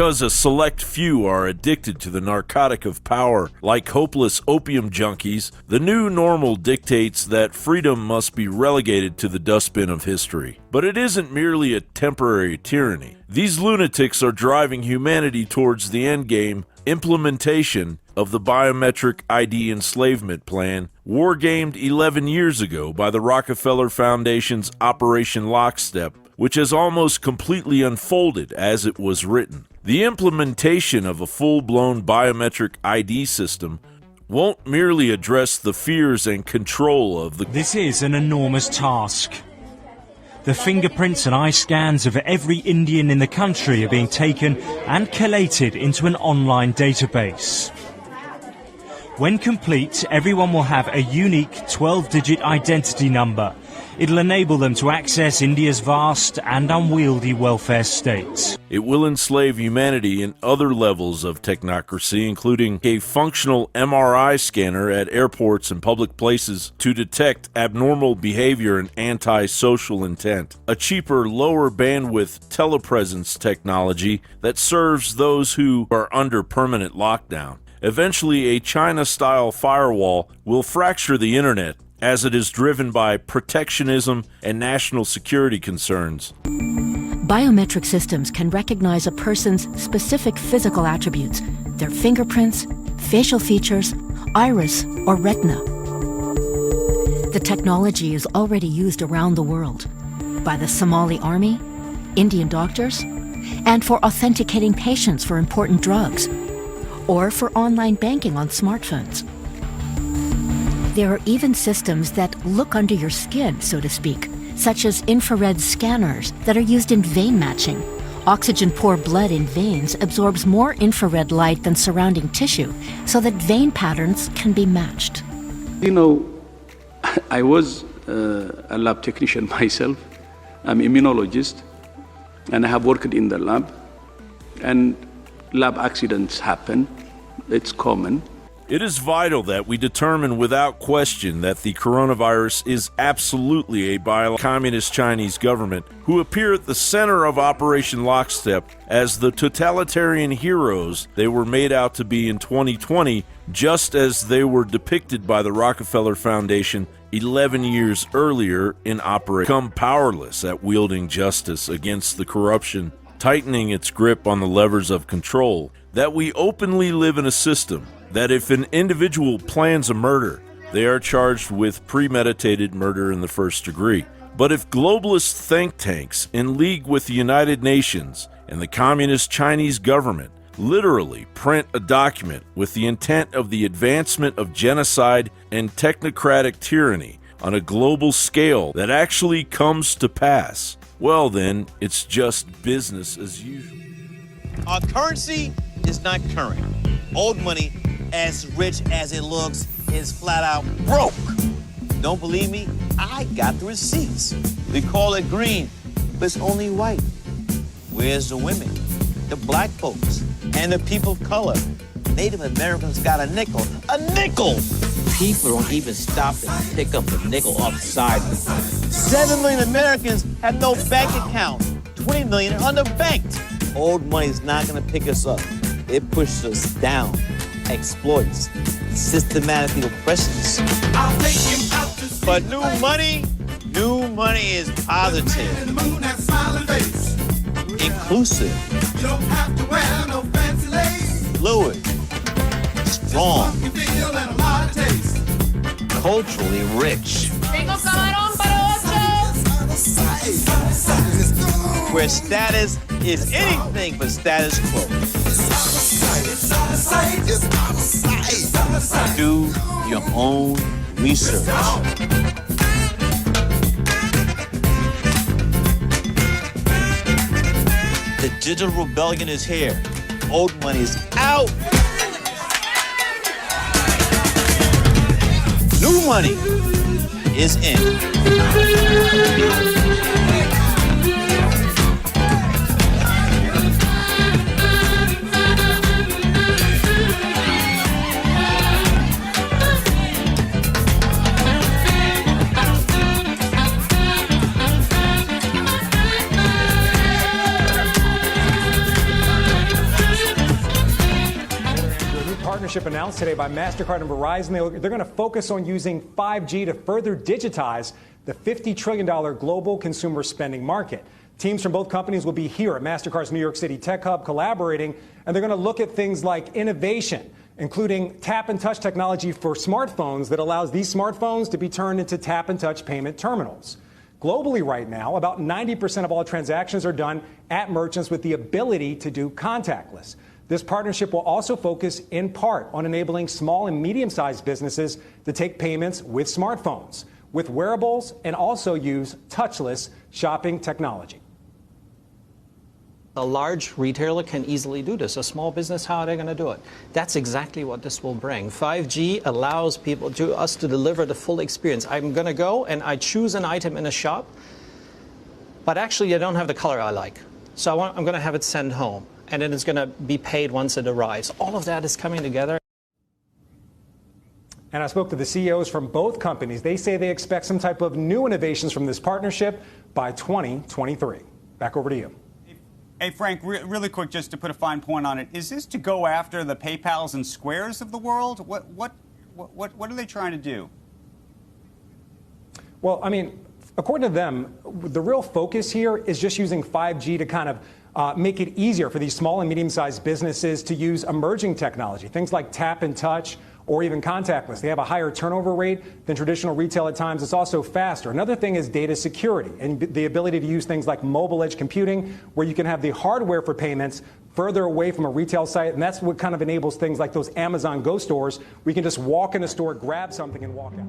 Because a select few are addicted to the narcotic of power, like hopeless opium junkies, the new normal dictates that freedom must be relegated to the dustbin of history. But it isn't merely a temporary tyranny. These lunatics are driving humanity towards the endgame implementation of the biometric ID enslavement plan, wargamed 11 years ago by the Rockefeller Foundation's Operation Lockstep, which has almost completely unfolded as it was written. The implementation of a full-blown biometric ID system won't merely address the fears and control of the... This is an enormous task. The fingerprints and eye scans of every Indian in the country are being taken and collated into an online database. When complete, everyone will have a unique 12-digit identity number. It'll enable them to access India's vast and unwieldy welfare state. It will enslave humanity in other levels of technocracy, including a functional MRI scanner at airports and public places to detect abnormal behavior and anti-social intent, a cheaper, lower bandwidth telepresence technology that serves those who are under permanent lockdown. Eventually, a China-style firewall will fracture the internet as it is driven by protectionism and national security concerns. Biometric systems can recognize a person's specific physical attributes, their fingerprints, facial features, iris, or retina. The technology is already used around the world by the Somali army, Indian doctors, and for authenticating patients for important drugs, or for online banking on smartphones. There are even systems that look under your skin, so to speak, such as infrared scanners that are used in vein matching. Oxygen-poor blood in veins absorbs more infrared light than surrounding tissue, so that vein patterns can be matched. You know, I was a lab technician myself. I'm an immunologist, and I have worked in the lab. And lab accidents happen. It's common. It is vital that we determine without question that the coronavirus is absolutely a bio-communist Chinese government who appear at the center of Operation Lockstep as the totalitarian heroes they were made out to be in 2020, just as they were depicted by the Rockefeller Foundation 11 years earlier in Operation Become powerless at wielding justice against the corruption, tightening its grip on the levers of control, that we openly live in a system that if an individual plans a murder, they are charged with premeditated murder in the first degree. But if globalist think tanks in league with the United Nations and the communist Chinese government literally print a document with the intent of the advancement of genocide and technocratic tyranny on a global scale that actually comes to pass, well then, it's just business as usual. Our currency is not current. Old money, as rich as it looks, is flat out broke. Don't believe me? I got the receipts. We call it green, but it's only white. Where's the women, the black folks, and the people of color? Native Americans got a nickel. A nickel! People don't even stop and pick up a nickel off the sidewalk. 7 million Americans have no bank account. 20 million are underbanked. Old money's not gonna pick us up. It pushes us down, exploits, systematically oppresses us. But new money is positive, inclusive, fluid, strong, culturally rich. Where status is anything but status quo. Do your own research. The digital rebellion is here. Old money is out. New money is in. partnership announced today by MasterCard and Verizon. They're going to focus on using 5G to further digitize the $50 trillion global consumer spending market. Teams from both companies will be here at MasterCard's New York City Tech Hub collaborating, and they're going to look at things like innovation, including tap-and-touch technology for smartphones that allows these smartphones to be turned into tap-and-touch payment terminals. Globally right now, about 90% of all transactions are done at merchants with the ability to do contactless. This partnership will also focus in part on enabling small and medium-sized businesses to take payments with smartphones, with wearables, and also use touchless shopping technology. A large retailer can easily do this. A small business, how are they going to do it? That's exactly what this will bring. 5G allows us to deliver the full experience. I'm going to go and I choose an item in a shop, but actually I don't have the color I like. So I'm going to have it sent home, and then it's going to be paid once it arrives. All of that is coming together. And I spoke to the CEOs from both companies. They say they expect some type of new innovations from this partnership by 2023. Back over to you. Hey, Frank, really quick, just to put a fine point on it, is this to go after the PayPals and Squares of the world? What are they trying to do? Well, I mean, according to them, the real focus here is just using 5G to kind of make it easier for these small and medium-sized businesses to use emerging technology, things like tap and touch or even contactless. They have a higher turnover rate than traditional retail at times. It's also faster. Another thing is data security and the ability to use things like mobile edge computing, where you can have the hardware for payments further away from a retail site. And that's what kind of enables things like those Amazon Go stores, where you can just walk in a store, grab something, and walk out.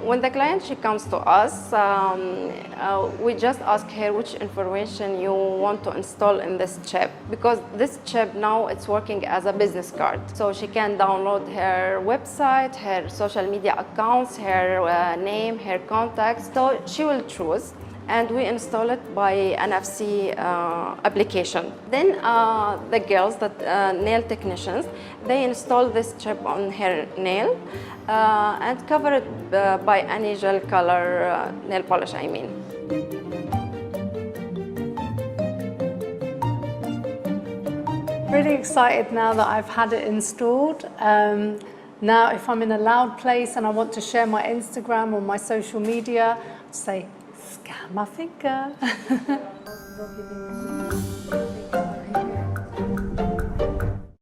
When the client, she comes to us, we just ask her which information you want to install in this chip, because this chip now it's working as a business card. So she can download her website, her social media accounts, her name, her contacts. So she will choose, and we install it by NFC application. Then the girls, that nail technicians, they install this chip on her nail and cover it by any gel color nail polish, I mean. Really excited now that I've had it installed. Now if I'm in a loud place and I want to share my Instagram or my social media, I'll say, scan my finger.